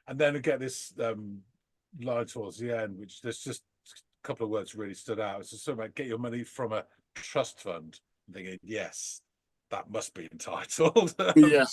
And then we get this line towards the end, which there's just a couple of words really stood out. It's just something about get your money from a trust fund. I'm thinking, yes, that must be entitled. Yeah.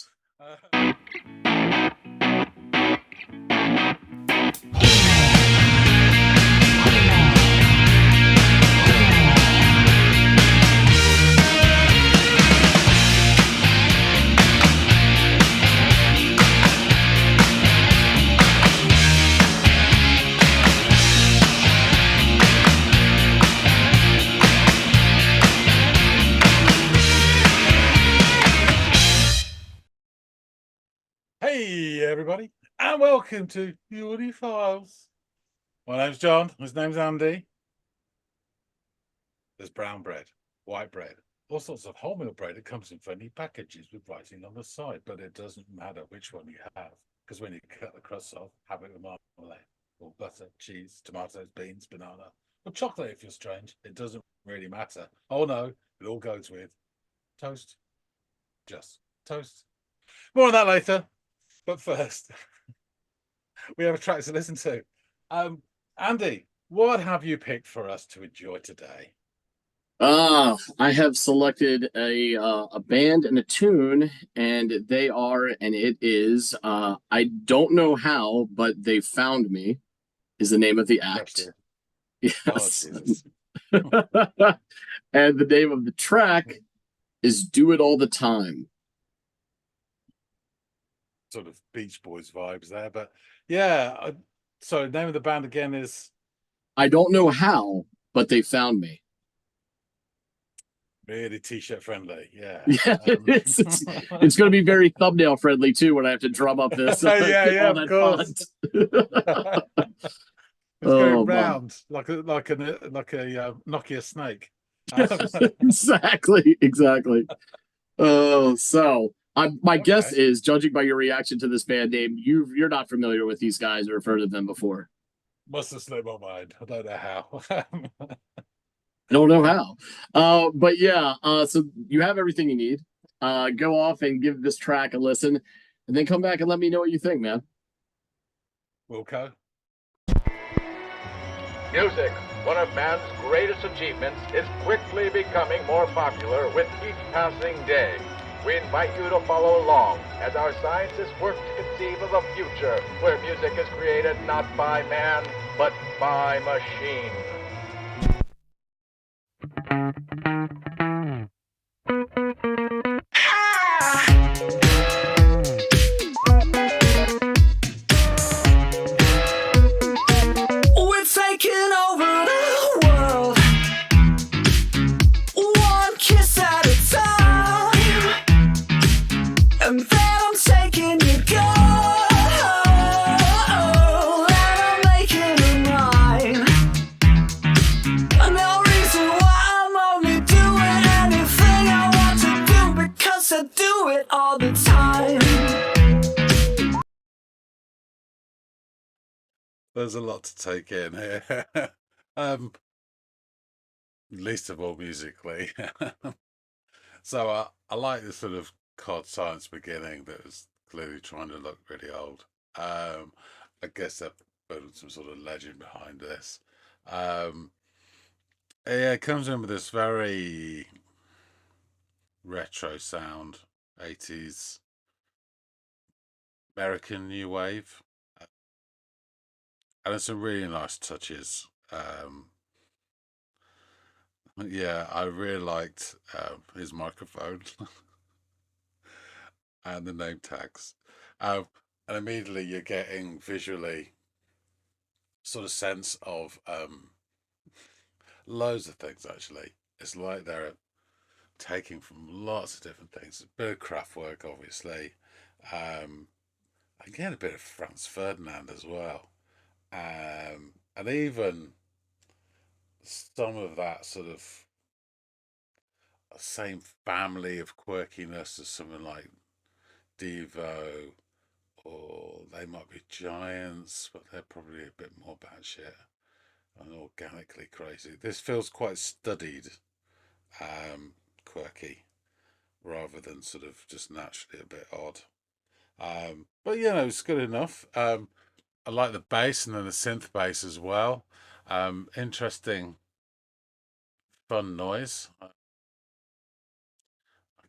Hey, everybody, and welcome to Audiophiles. My name's John. His name's Andy. There's brown bread, white bread, all sorts of wholemeal bread. It comes in funny packages with writing on the side, but it doesn't matter which one you have, because when you cut the crust off, have it with marmalade or butter, cheese, tomatoes, beans, banana, or chocolate if you're strange. It doesn't really matter. Oh no, it all goes with toast. Just toast. More on that later. But first, we have a track to listen to. Andy, what have you picked for us to enjoy today? I have selected a band and a tune, and it is I don't know how, but they found me is the name of the act. Yes. And the name of the track is Do It All the Time. Sort of Beach Boys vibes there, but yeah. So the name of the band again is I don't know how, but they found me. really t-shirt friendly. Yeah. Yeah, it's going to be very thumbnail friendly too when I have to drum up this. Yeah, of course. It's going round like a Nokia snake. Exactly. Oh, so my guess is, judging by your reaction to this band name, you're not familiar with these guys or have heard of them before. Must have slipped my mind. I don't know how. I don't know how. But yeah, so you have everything you need. Go off and give this track a listen, and then come back and let me know what you think, man. Wilco. Music, one of man's greatest achievements, is quickly becoming more popular with each passing day. We invite you to follow along as our scientists work to conceive of a future where music is created not by man, but by machine. We're taking over the world, one kiss at a time, and then I'm taking you gold, and I'm making it mine. No reason why I'm only doing anything I want to do, because I do it all the time. There's a lot to take in here. Least of all musically. So I like the sort of cod science beginning that was clearly trying to look really old. I guess they're building some sort of legend behind this. Yeah, it comes in with this very retro sound, 80s American new wave. And there's some really nice touches. Yeah, I really liked his microphone and the name tags. And immediately you're getting visually sort of sense of loads of things actually. It's like they're taking from lots of different things. A bit of craft work, obviously. Again, a bit of Franz Ferdinand as well. And even some of that sort of same family of quirkiness as something like Devo, or they might be Giants, but they're probably a bit more batshit and organically crazy. This feels quite studied, quirky, rather than sort of just naturally a bit odd. But you know, it's good enough. I like the bass and then the synth bass as well. Interesting, fun noise. I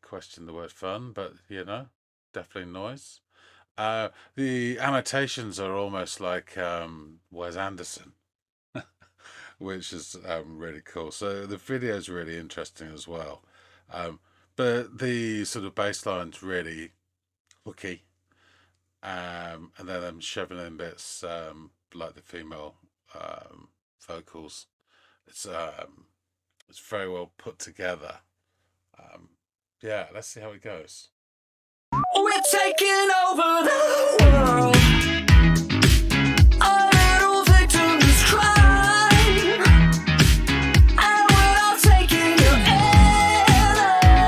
question the word fun, but you know, definitely noise. The annotations are almost like Wes Anderson, which is really cool. So the video is really interesting as well. Um, but the sort of bass line's really hooky. And then I'm shoving in bits like the female vocals. It's very well put together. Um, yeah, let's see how it goes. We're taking over the world. A little victim's crime, and we're all taking your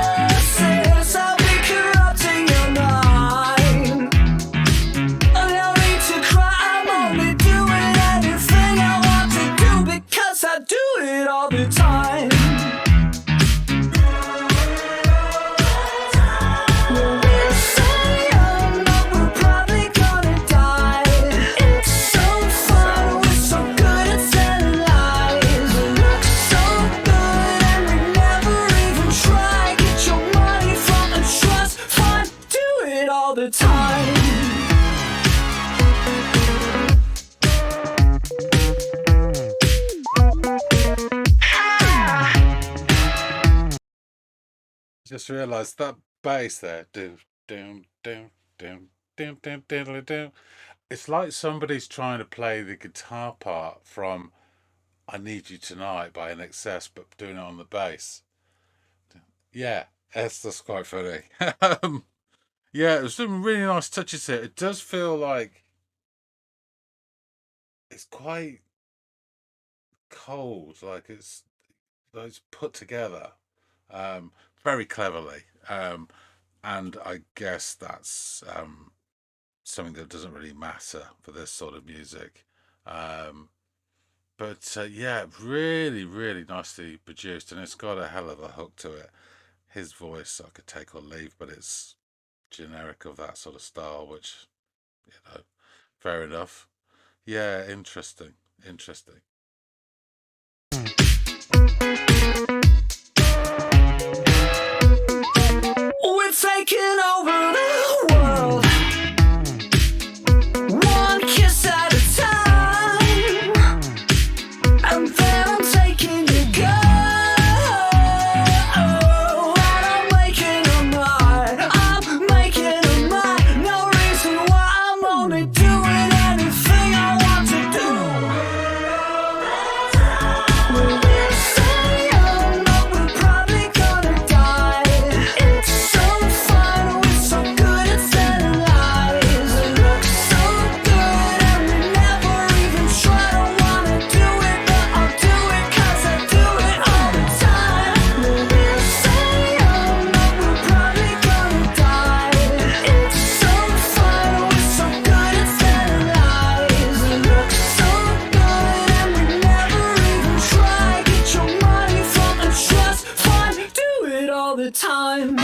innocence. I'll be corrupting your mind. No need to cry, I'm only doing anything I want to do because I do it all the time. We're so young, but we're probably gonna die. It's so fun, we're so good at telling lies. It looks so good and we never even try. Get your money from a trust fund, do it all the time. Just realised that bass there, do do do do do do do do. It's like somebody's trying to play the guitar part from "I Need You Tonight" by NXS, but doing it on the bass. Yeah, that's quite funny. Yeah, there's some really nice touches here. It does feel like it's quite cold, like it's put together very cleverly. And I guess that's something that doesn't really matter for this sort of music. Um, but yeah, really, really nicely produced, and it's got a hell of a hook to it. His voice I could take or leave, but it's generic of that sort of style, which, you know, fair enough. Yeah, interesting, interesting. We're taking over the world, one kiss at a time, and then I'm taking your girl, and I'm making her mine. I'm making her mine. No reason why, I'm only doing anything I want to do. We're so young, but we're probably gonna die. It's so fun, we're so good at telling lies. It looks so good and we never even try. Don't wanna do it, but I'll do it 'cause I do it all the time. We're so young, but we're probably gonna die. It's so fun, we're so good at telling lies. It looks so good and we never even try. Get your money from a trust fund, do it all the time.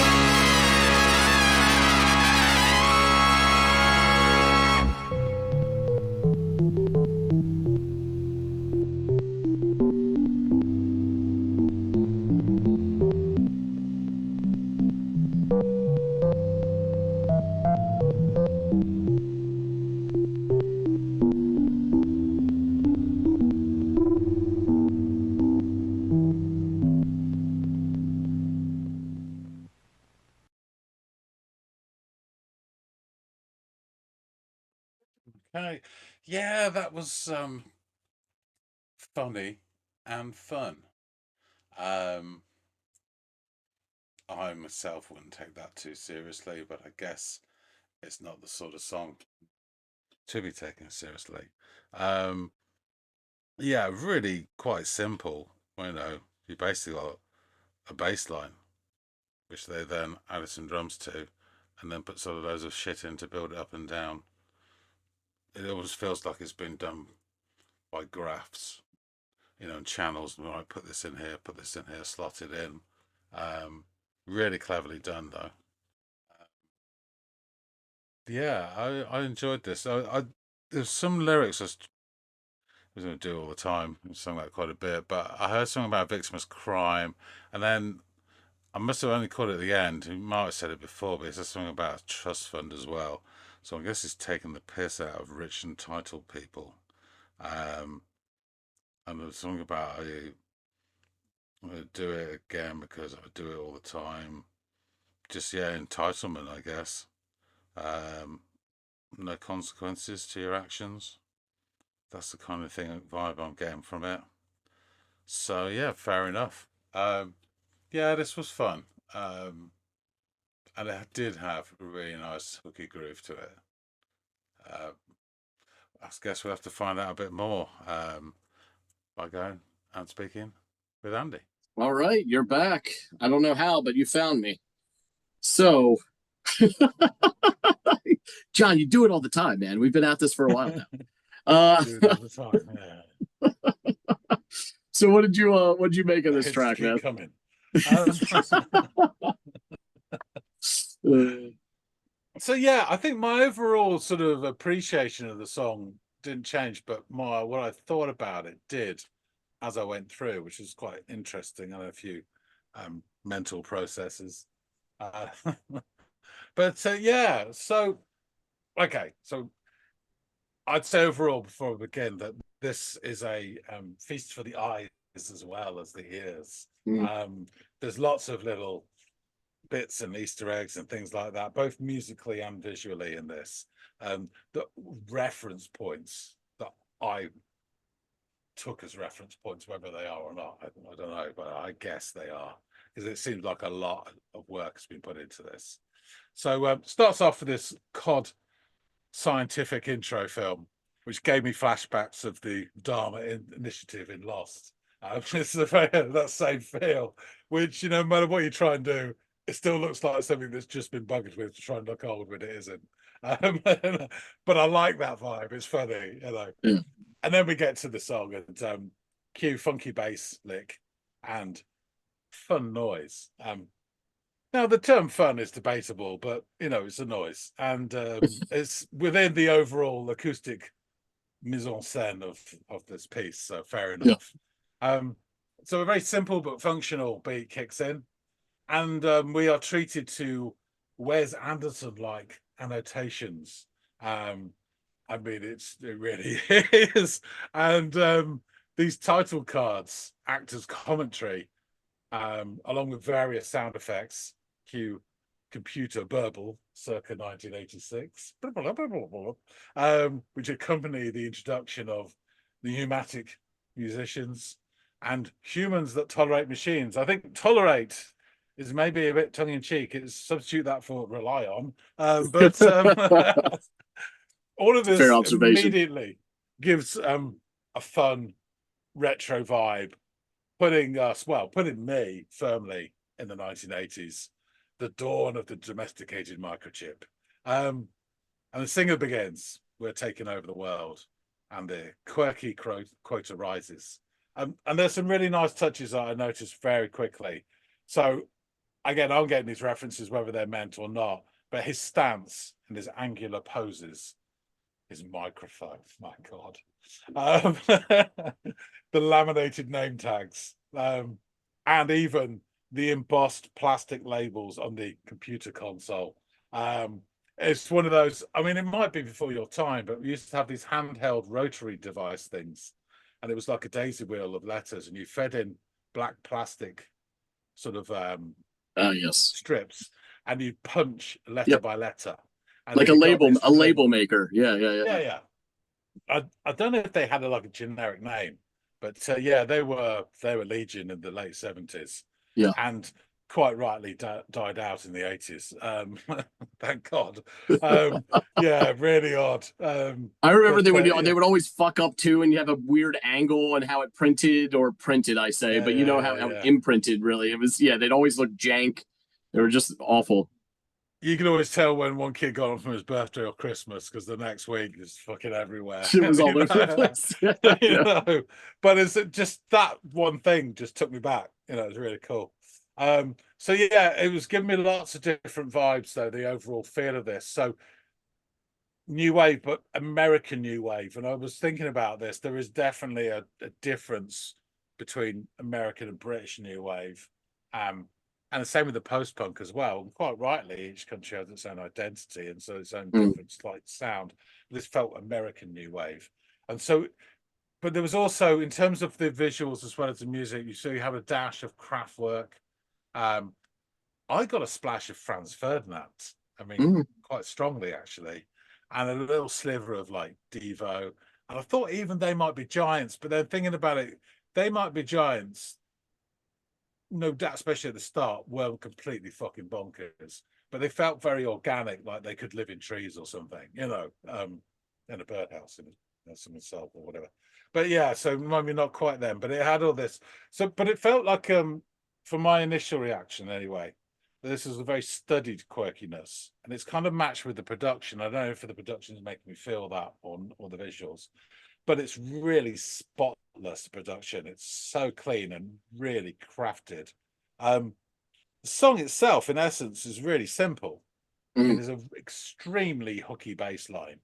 Okay, yeah, that was funny and fun. Um, I myself wouldn't take that too seriously, but I guess it's not the sort of song to be taken seriously. Um, yeah, really quite simple. You know, you basically got a bass line, which they then added some drums to, and then put sort of loads of shit in to build it up and down. It almost feels like it's been done by graphs, you know, and channels. Right, put this in here, put this in here, slot it in. Um, really cleverly done, though. yeah, I enjoyed this. There's some lyrics I was going to do all the time. I sung that quite a bit, but I heard something about victimless crime, and then I must have only caught it at the end. He might have said it before, but he said something about a trust fund as well. So I guess he's taking the piss out of rich and entitled people. Um, and there's something about I'm going to do it again because I do it all the time. Just yeah, entitlement, I guess. Um, no consequences to your actions. That's the kind of thing vibe I'm getting from it. So yeah, fair enough. Yeah, this was fun. And it did have a really nice hooky groove to it. Uh, I guess we'll have to find out a bit more by going and speaking with Andy. All right, you're back. I don't know how, but you found me. So, John, you do it all the time, man. We've been at this for a while now. Do it all the time. Yeah. So what did you make of The this hits track, keep man? coming. So yeah, I think my overall sort of appreciation of the song didn't change, but what I thought about it did as I went through, which was quite interesting, and a few mental processes. Uh, but yeah, so okay, so I'd say overall before we begin that this is a feast for the eyes as well as the ears. Mm. There's lots of little bits and Easter eggs and things like that, both musically and visually in this. The reference points that I took as reference points, whether they are or not, I don't know, but I guess they are, because it seems like a lot of work has been put into this. So starts off with this COD scientific intro film, which gave me flashbacks of the Dharma initiative in Lost. It's that same feel, which, no matter what you try and do, it still looks like something that's just been buggered with to try and look old when it isn't. But I like that vibe. It's funny. Yeah. And then we get to the song and cue funky bass lick and fun noise. Now, the term fun is debatable, but, it's a noise. And it's within the overall acoustic mise en scène of this piece, so fair enough. Yeah. So a very simple but functional beat kicks in. And we are treated to Wes Anderson-like annotations. I mean, it really is. And these title cards act as commentary, along with various sound effects. Cue computer burble circa 1986, which accompany the introduction of the pneumatic musicians and humans that tolerate machines. I think tolerate is maybe a bit tongue-in-cheek. It's substitute that for rely on. But all of this Fair observation. immediately gives a fun retro vibe, putting me firmly in the 1980s, the dawn of the domesticated microchip. And the singer begins, we're taking over the world, and the quirky quota rises. And there's some really nice touches that I noticed very quickly. So again, I'm getting these references whether they're meant or not, but his stance and his angular poses, his microphone, my God. The laminated name tags, and even the embossed plastic labels on the computer console. It's one of those, I mean, it might be before your time, but we used to have these handheld rotary device things, and it was like a daisy wheel of letters, and you fed in black plastic sort of Yes. strips, and you punch letter by letter. And like a label maker. Yeah. I don't know if they had a generic name, but yeah, they were legion in the late 70s. Yeah. And quite rightly died out in the 80s. Thank God. Yeah, really odd. I remember they would always fuck up too, and you have a weird angle and how it printed, I say, Yeah, but you know how it imprinted really. It was they'd always look jank. They were just awful. You can always tell when one kid got on from his birthday or Christmas, because the next week is fucking everywhere. It was all over the place. But it's just that one thing just took me back. It was really cool. So yeah, it was giving me lots of different vibes though, the overall feel of this. So new wave, but American new wave. And I was thinking about this. There is definitely a difference between American and British new wave. And the same with the post-punk as well. And quite rightly, each country has its own identity and so its own different slight sound. This felt American new wave. And so, but there was also, in terms of the visuals as well as the music, you have a dash of Kraftwerk. I got a splash of Franz Ferdinand. I mean, quite strongly actually, and a little sliver of like Devo. And I thought even they might be giants, but then thinking about it, they might be giants. No doubt, especially at the start, were completely fucking bonkers. But they felt very organic, like they could live in trees or something, in a birdhouse in someone's cell or whatever. But yeah, so maybe not quite them, but it had all this. So, but it felt like, from my initial reaction anyway, this is a very studied quirkiness, and it's kind of matched with the production. I don't know if the production is making me feel that or the visuals, but it's really spotless production. It's so clean and really crafted. The song itself, in essence, is really simple. I mean, there's an extremely hooky bass line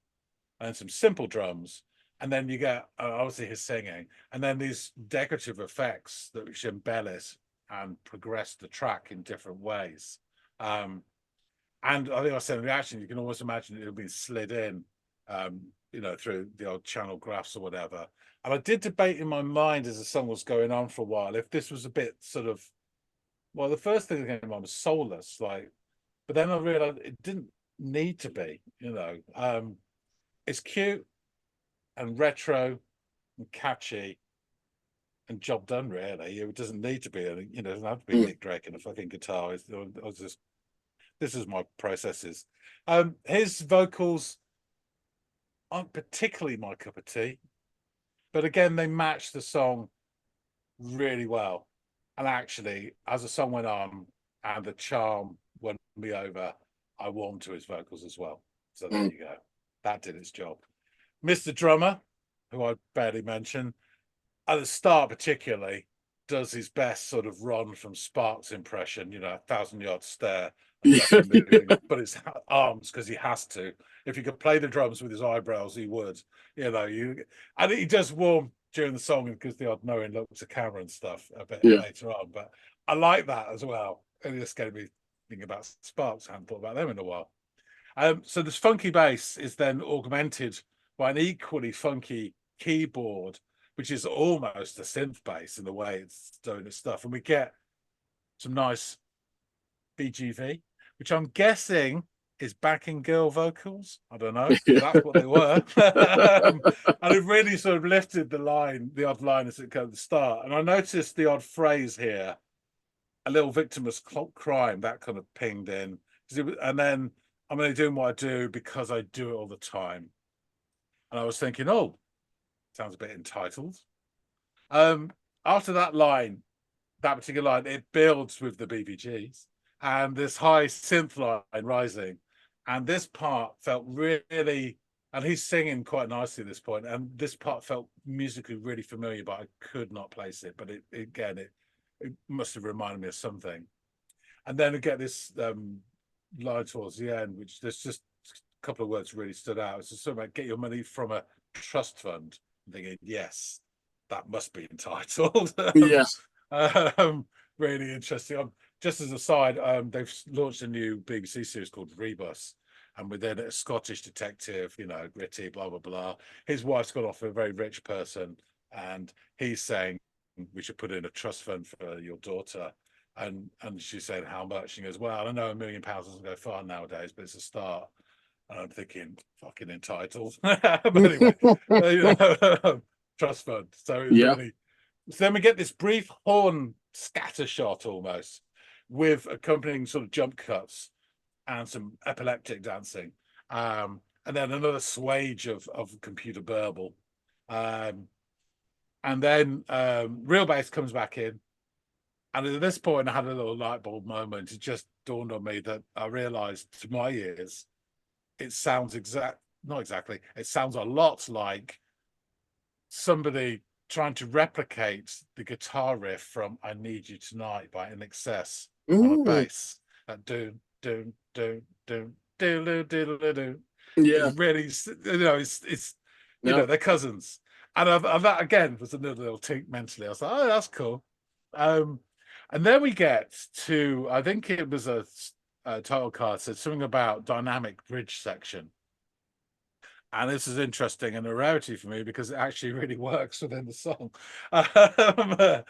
and some simple drums, and then you get obviously his singing, and then these decorative effects that which embellish and progress the track in different ways. And I think I said in the reaction, you can almost imagine it had been slid in, through the old channel graphs or whatever. And I did debate in my mind as the song was going on for a while if this was a bit sort of, well, the first thing that came to mind was soulless, like, but then I realized it didn't need to be, it's cute and retro and catchy and job done, really. It doesn't need to be, it doesn't have to be Nick Drake and a fucking guitar. This is my processes. His vocals aren't particularly my cup of tea, but again, they match the song really well. And actually, as the song went on and the charm won me over, I warmed to his vocals as well. So there you go. That did its job. Mr. Drummer, who I barely mentioned, at the start particularly, does his best sort of Ron from Sparks impression, 1,000-yard stare, but his arms, because he has to. If he could play the drums with his eyebrows, he would. And he does warm during the song because the odd knowing look to camera and stuff a bit later on. But I like that as well. And it's going to be thinking about Sparks. I hadn't thought about them in a while. So this funky bass is then augmented by an equally funky keyboard, which is almost a synth bass in the way it's doing its stuff. And we get some nice BGV, which I'm guessing is backing girl vocals. I don't know. That's what they were. And it really sort of lifted the odd line as it goes at the start. And I noticed the odd phrase here, a little victimless crime, that kind of pinged in. And then I'm only doing what I do because I do it all the time. And I was thinking, oh, sounds a bit entitled. After that particular line, it builds with the BBGs and this high synth line rising. And this part felt really, and he's singing quite nicely at this point, and this part felt musically really familiar, but I could not place it. But it must have reminded me of something. And then we get this line towards the end, which there's just a couple of words really stood out. It's just something like, get your money from a trust fund. I'm thinking, yes, that must be entitled. Really interesting. Just as a side, they've launched a new BBC series called Rebus, and within it, a Scottish detective, gritty, blah, blah, blah. His wife's gone off a very rich person, and he's saying, we should put in a trust fund for your daughter. And she said, how much? She goes, well, I know £1 million doesn't go far nowadays, but it's a start. And I'm thinking, fucking entitled. But anyway, trust fund. So it was really. So then we get this brief horn scatter shot almost, with accompanying sort of jump cuts and some epileptic dancing, and then another swage of computer burble, and then real bass comes back in. And at this point, I had a little light bulb moment. It just dawned on me that I realized, to my ears, it sounds not exactly, it sounds a lot like somebody trying to replicate the guitar riff from I Need You Tonight by INXS on a bass. That do, do, do, do, do, do, do, do. Yeah. It's really, it's No. they're cousins. And that again was another little tink mentally. I was like, oh, that's cool. And then we get to, I think it was a title card said something about dynamic bridge section. And this is interesting and a rarity for me because it actually really works within the song. And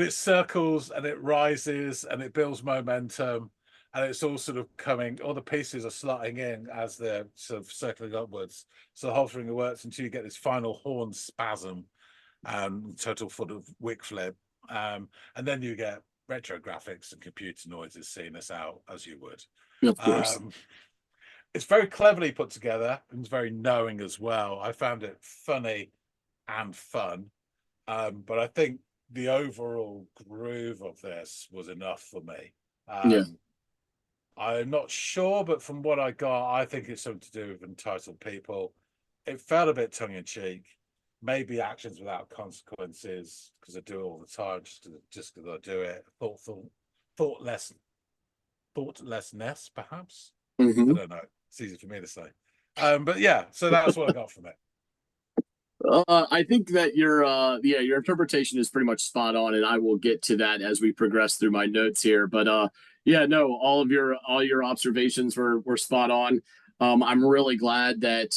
it circles and it rises and it builds momentum. And it's all sort of coming, all the pieces are slotting in as they're sort of circling upwards. So the whole thing works until you get this final horn spasm and total sort of wick flip. And then you get retro graphics and computer noises seeing us out as you would. Of course. It's very cleverly put together and very knowing as well. I found it funny and fun. But I think the overall groove of this was enough for me. Yeah. I'm not sure, but from what I got, I think it's something to do with entitled people. It felt a bit tongue-in-cheek, maybe actions without consequences, because I do it all the time, just because I do it. Thoughtlessness, perhaps. Mhm. I don't know. It's easy for me to say. But yeah, so that's what I got from it. I think that your interpretation is pretty much spot on, and I will get to that as we progress through my notes here. But yeah, no, all your observations were spot on. I'm really glad that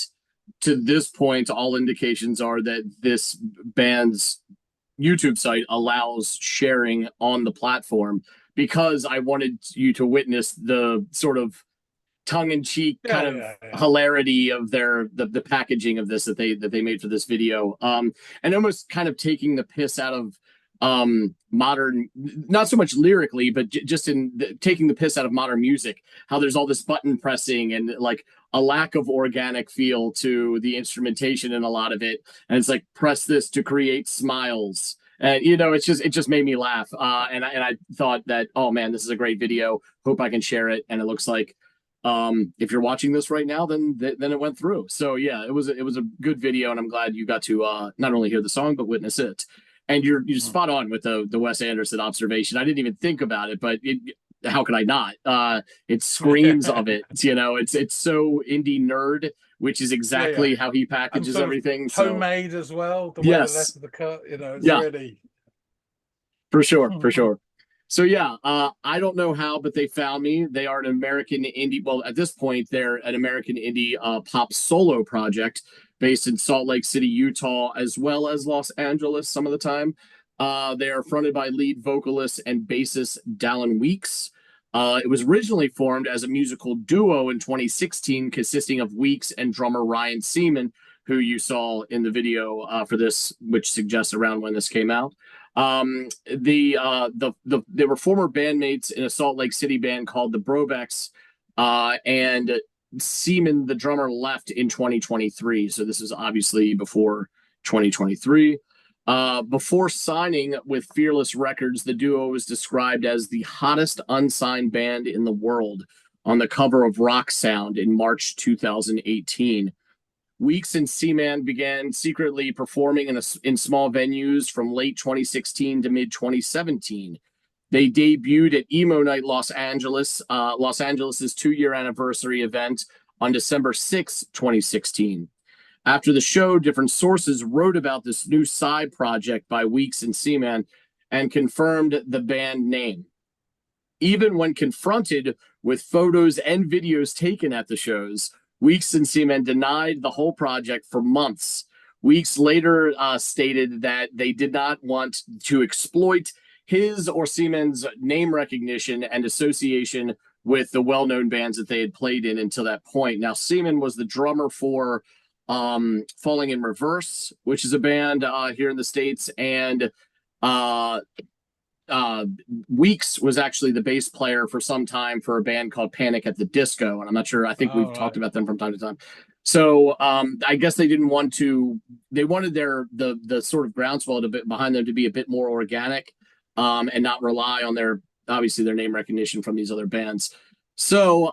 to this point, all indications are that this band's YouTube site allows sharing on the platform, because I wanted you to witness the sort of tongue-in-cheek kind of hilarity of the packaging of this that they made for this video, and almost kind of taking the piss out of modern, not so much lyrically, but just taking the piss out of modern music, how there's all this button pressing and like a lack of organic feel to the instrumentation in a lot of it, and it's like, press this to create smiles. And it just made me laugh, and I thought that, oh man, this is a great video, hope I can share it. And it looks like, if you're watching this right now, then it went through. So yeah, it was a good video, and I'm glad you got to not only hear the song but witness it. And you're spot on with the Wes Anderson observation. I didn't even think about it, but how could I not? It screams of it. It's so indie nerd, which is exactly how he packages everything. Homemade as well. The way the rest of the cut, it's really for sure. So yeah, I don't know how, but they found me. They are an American indie. Well, at this point, they're an American indie pop solo project based in Salt Lake City, Utah, as well as Los Angeles some of the time. They are fronted by lead vocalist and bassist Dallin Weeks. It was originally formed as a musical duo in 2016, consisting of Weeks and drummer Ryan Seaman, who you saw in the video for this, which suggests around when this came out. They were former bandmates in a Salt Lake City band called the Brobecks, and Seaman, the drummer, left in 2023. So this is obviously before 2023. Before signing with Fearless Records, the duo was described as the hottest unsigned band in the world on the cover of Rock Sound in March 2018. Weeks and Seaman began secretly performing in small venues from late 2016 to mid 2017. They debuted at Emo Night Los Angeles, Los Angeles' 2-year anniversary event on December 6, 2016. After the show, different sources wrote about this new side project by Weeks and Seaman and confirmed the band name. Even when confronted with photos and videos taken at the shows, Weeks and Seaman denied the whole project for months. Weeks later stated that they did not want to exploit his or Seaman's name recognition and association with the well-known bands that they had played in until that point. Now, Seaman was the drummer for Falling in Reverse, which is a band here in the States, and Weeks was actually the bass player for some time for a band called Panic at the Disco, and I'm not sure, I think we've talked about them from time to time. So I guess they didn't want to, they wanted the sort of groundswell behind them to be a bit more organic, and not rely on obviously their name recognition from these other bands. So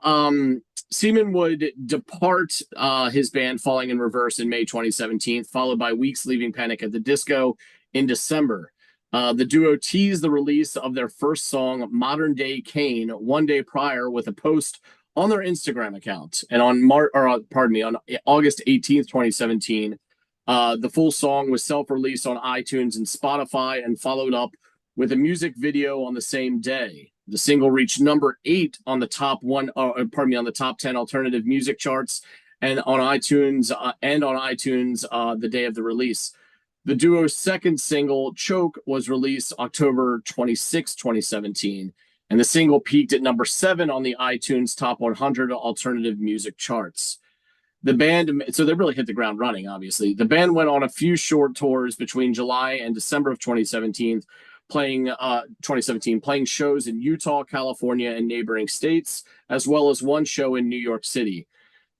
Seaman would depart his band Falling in Reverse in May 2017, followed by Weeks leaving Panic at the Disco in December. The duo teased the release of their first song, Modern Day Kane, one day prior with a post on their Instagram account. And on on August 18th, 2017, the full song was self-released on iTunes and Spotify and followed up with a music video on the same day. The single reached number 8 on the top on the top 10 alternative music charts and on iTunes the day of the release. The duo's second single, Choke, was released October 26, 2017, and the single peaked at number 7 on the iTunes Top 100 alternative music charts. The band, so they really hit the ground running, obviously. The band went on a few short tours between July and December of 2017, playing shows in Utah, California, and neighboring states, as well as one show in New York City.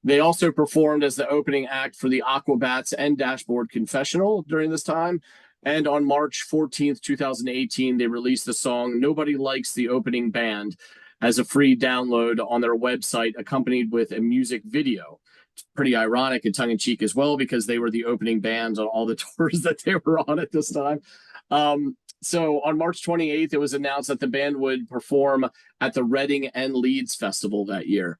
They also performed as the opening act for the Aquabats and Dashboard Confessional during this time. And on March 14th, 2018, they released the song Nobody Likes the Opening Band as a free download on their website, accompanied with a music video. It's pretty ironic and tongue-in-cheek as well, because they were the opening bands on all the tours that they were on at this time. So on March 28th, it was announced that the band would perform at the Reading and Leeds Festival that year.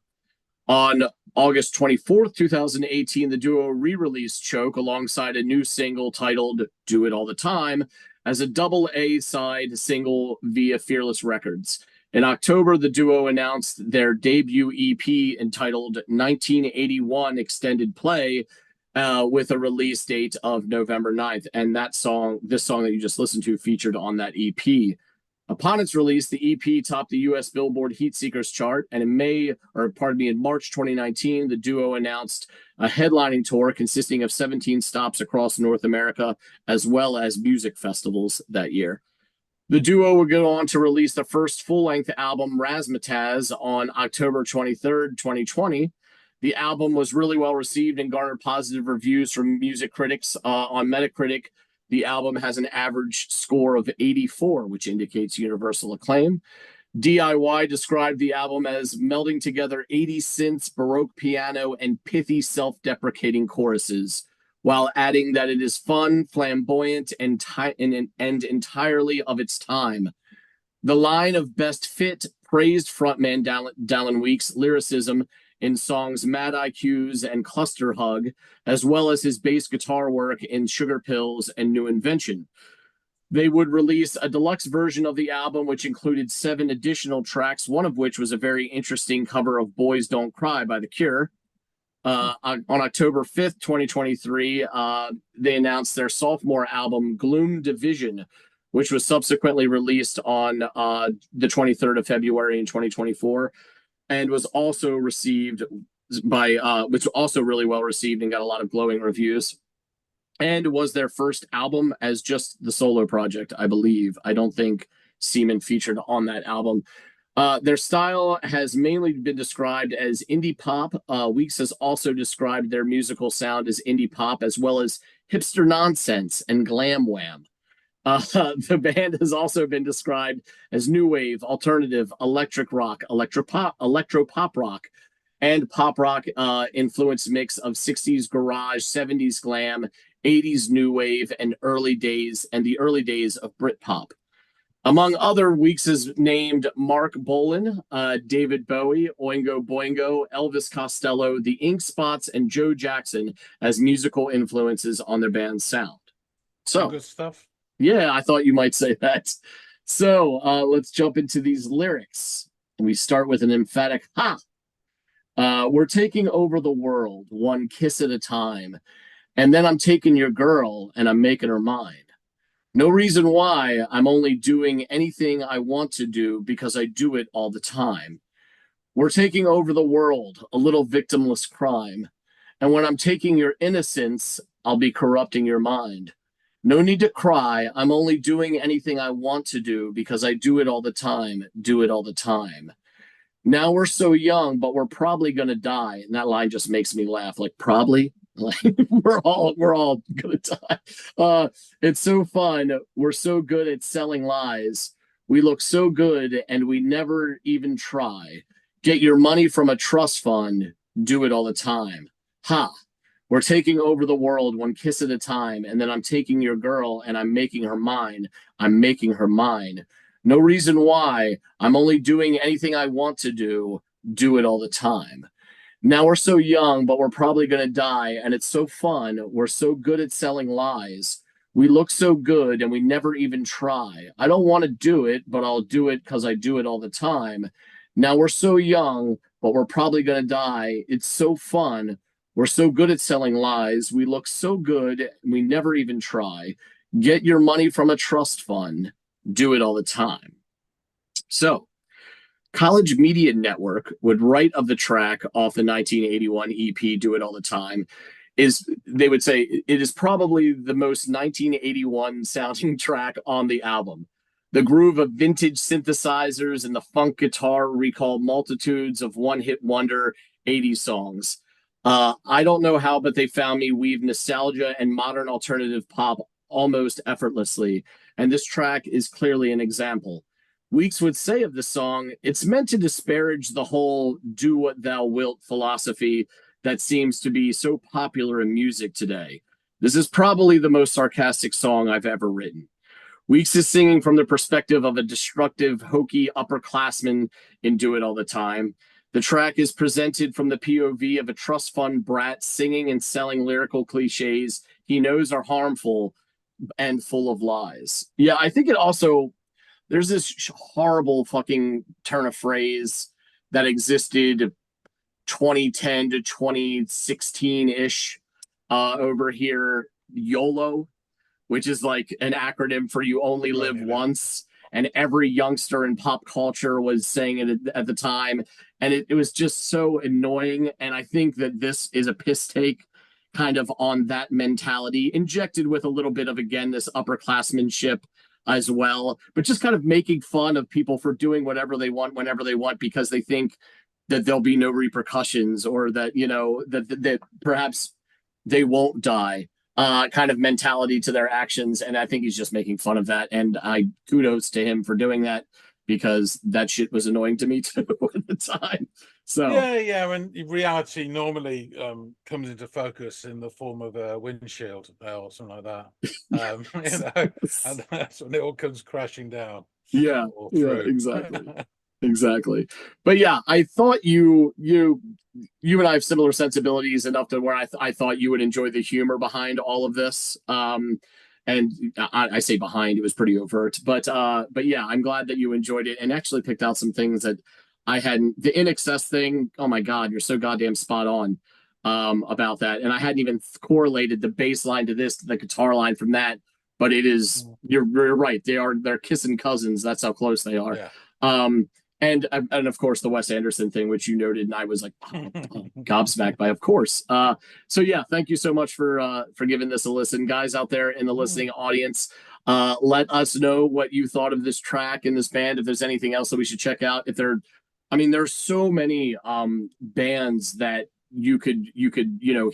On August 24th, 2018, the duo re-released Choke alongside a new single titled Do It All the Time as a double A-side single via Fearless Records. In October, the duo announced their debut EP entitled 1981 Extended Play with a release date of November 9th. And this song that you just listened to featured on that EP. Upon its release, the EP topped the U.S. Billboard Heatseekers chart, and in March 2019, the duo announced a headlining tour consisting of 17 stops across North America, as well as music festivals that year. The duo would go on to release the first full-length album, Razzmatazz, on October 23rd, 2020. The album was really well received and garnered positive reviews from music critics. On Metacritic, the album has an average score of 84, which indicates universal acclaim. DIY described the album as melding together 80s synths, Baroque piano, and pithy self-deprecating choruses, while adding that it is fun, flamboyant, and entirely of its time. The line of Best Fit praised frontman Dallin Weekes' lyricism in songs Mad IQs and Cluster Hug, as well as his bass guitar work in Sugar Pills and New Invention. They would release a deluxe version of the album, which included 7 additional tracks, one of which was a very interesting cover of Boys Don't Cry by The Cure. On October 5th, 2023, they announced their sophomore album, Gloom Division, which was subsequently released on the 23rd of February in 2024. And was also received which was also really well received and got a lot of glowing reviews. And was their first album as just the solo project, I believe. I don't think Seaman featured on that album. Their style has mainly been described as indie pop. Weekes has also described their musical sound as indie pop, as well as hipster nonsense and glam wham. The band has also been described as new wave, alternative, electric rock, electro-pop rock, and pop rock influenced mix of 60s garage, 70s glam, 80s new wave, and the early days of Britpop. Among other, Weekes has named Mark Bolan, David Bowie, Oingo Boingo, Elvis Costello, the Ink Spots, and Joe Jackson as musical influences on their band's sound. So good stuff. Yeah, I thought you might say that. So let's jump into these lyrics. We start with an emphatic ha. We're taking over the world, one kiss at a time. And then I'm taking your girl and I'm making her mine. No reason why, I'm only doing anything I want to do because I do it all the time. We're taking over the world, a little victimless crime. And when I'm taking your innocence, I'll be corrupting your mind. No need to cry. I'm only doing anything I want to do because I do it all the time. Do it all the time. Now we're so young, but we're probably gonna die. And that line just makes me laugh. Like probably, like we're all gonna die. It's so fun. We're so good at selling lies. We look so good, and we never even try. Get your money from a trust fund. Do it all the time. Ha. We're taking over the world one kiss at a time, and then I'm taking your girl and I'm making her mine. I'm making her mine. No reason why. I'm only doing anything I want to do do it all the time. Now we're so young, but we're probably going to die, and it's so fun. We're so good at selling lies. We look so good, and we never even try. I don't want to do it, but I'll do it because I do it all the time. Now we're so young, but we're probably going to die. It's so fun. We're so good at selling lies. We look so good, and we never even try. Get your money from a trust fund. Do it all the time. So, College Media Network would write of the track off the 1981 EP "Do It All the Time" is they would say it is probably the most 1981 sounding track on the album. The groove of vintage synthesizers and the funk guitar recall multitudes of one-hit wonder 80s songs. I don't know how, but they found me weave nostalgia and modern alternative pop almost effortlessly, and this track is clearly an example. Weeks would say of the song, it's meant to disparage the whole do what thou wilt philosophy that seems to be so popular in music today. This is probably the most sarcastic song I've ever written. Weeks is singing from the perspective of a destructive, hokey upperclassman in Do It All the Time. The track is presented from the POV of a trust fund brat singing and selling lyrical cliches he knows are harmful and full of lies. Yeah, I think it also there's this horrible fucking turn of phrase that existed 2010 to 2016-ish over here, YOLO, which is like an acronym for you only live once. And every youngster in pop culture was saying it at the time. And it was just so annoying. And I think that this is a piss take kind of on that mentality, injected with a little bit of, again, this upperclassmanship as well, but just kind of making fun of people for doing whatever they want whenever they want because they think that there'll be no repercussions or that, you know, that perhaps they won't die, kind of mentality to their actions. And I think he's just making fun of that. And I kudos to him for doing that because that shit was annoying to me too at the time. So yeah, and reality normally comes into focus in the form of a windshield or something like that. You know, and that's when it all comes crashing down. Yeah, exactly. Exactly. But yeah, I thought you and I have similar sensibilities enough to where I thought you would enjoy the humor behind all of this. And I say behind, it was pretty overt, but yeah, I'm glad that you enjoyed it and actually picked out some things that I hadn't. The In Excess thing, oh my God, you're so goddamn spot on about that. And I hadn't even correlated the bass line to this, to the guitar line from that. But it is, you're right. They're kissing cousins. That's how close they are. Yeah. And of course the Wes Anderson thing, which you noted, and I was like gobsmacked by, of course. So yeah, thank you so much for giving this a listen, guys out there in the listening audience. Let us know what you thought of this track and this band. If there's anything else that we should check out. There's so many bands that you could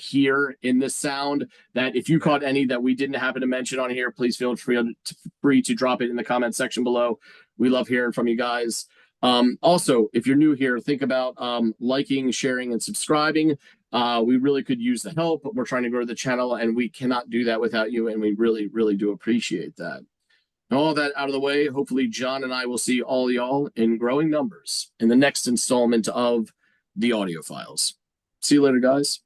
hear in this sound, that if you caught any that we didn't happen to mention on here, please feel free to drop it in the comment section below. We love hearing from you guys. Also, if you're new here, think about liking, sharing, and subscribing. We really could use the help. We're trying to grow the channel, and we cannot do that without you, and we really, really do appreciate that. And all that out of the way, hopefully John and I will see all y'all in growing numbers in the next installment of the Audiophiles. See you later, guys.